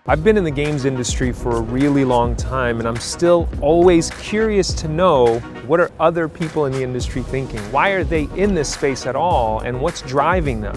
I've been in the games industry for a really long time, and I'm still always curious to know, what are other people in the industry thinking? Why are they in this space at all, and what's driving them?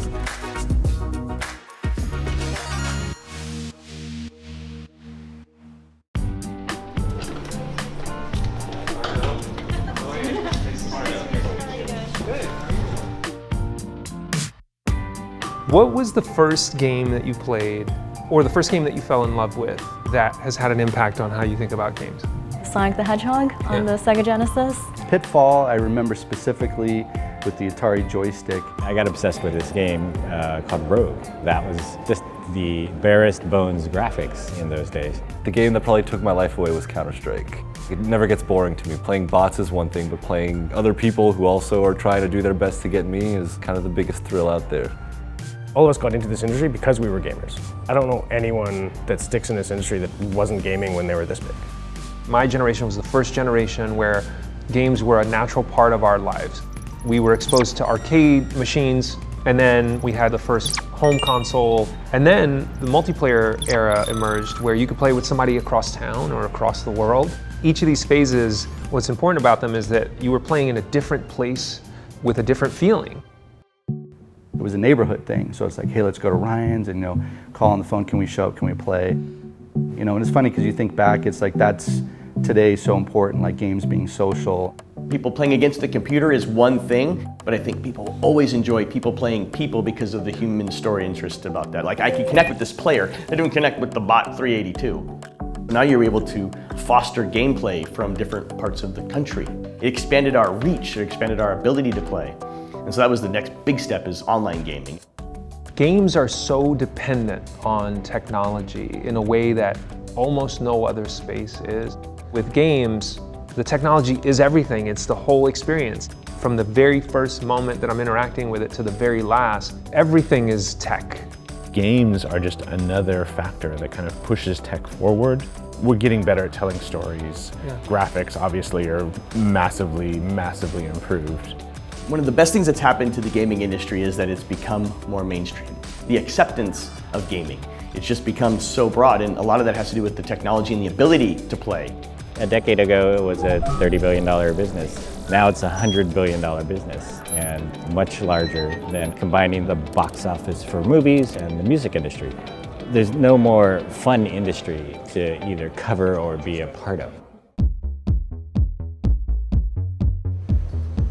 What was the first game that you played, or the first game that you fell in love with, that has had an impact on how you think about games? Sonic the Hedgehog on the Sega Genesis. Pitfall, I remember specifically with the Atari joystick. I got obsessed with this game called Rogue. That was just the barest bones graphics in those days. The game that probably took my life away was Counter-Strike. It never gets boring to me. Playing bots is one thing, but playing other people who also are trying to do their best to get me is kind of the biggest thrill out there. All of us got into this industry because we were gamers. I don't know anyone that sticks in this industry that wasn't gaming when they were this big. My generation was the first generation where games were a natural part of our lives. We were exposed to arcade machines, and then we had the first home console, and then the multiplayer era emerged where you could play with somebody across town or across the world. Each of these phases, what's important about them is that you were playing in a different place with a different feeling. It was a neighborhood thing, so it's like, hey, let's go to Ryan's and, call on the phone, can we show up, can we play? And it's funny because you think back, it's like that's today so important, like games being social. People playing against the computer is one thing, but I think people always enjoy people playing people because of the human story interest about that. Like, I can connect with this player, I don't connect with the bot 382. Now you're able to foster gameplay from different parts of the country. It expanded our reach, it expanded our ability to play. And so that was the next big step, is online gaming. Games are so dependent on technology in a way that almost no other space is. With games, the technology is everything. It's the whole experience. From the very first moment that I'm interacting with it to the very last, everything is tech. Games are just another factor that kind of pushes tech forward. We're getting better at telling stories. Graphics obviously are massively, massively improved. One of the best things that's happened to the gaming industry is that it's become more mainstream. The acceptance of gaming, it's just become so broad, and a lot of that has to do with the technology and the ability to play. A decade ago, it was a $30 billion business. Now it's a $100 billion business, and much larger than combining the box office for movies and the music industry. There's no more fun industry to either cover or be a part of.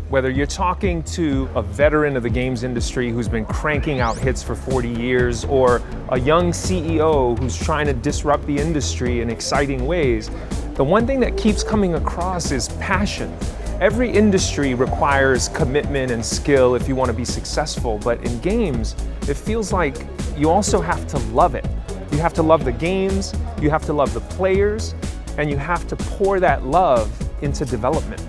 Whether you're talking to a veteran of the games industry who's been cranking out hits for 40 years, or a young CEO who's trying to disrupt the industry in exciting ways, the one thing that keeps coming across is passion. Every industry requires commitment and skill if you want to be successful, but in games, it feels like you also have to love it. You have to love the games, you have to love the players, and you have to pour that love into development.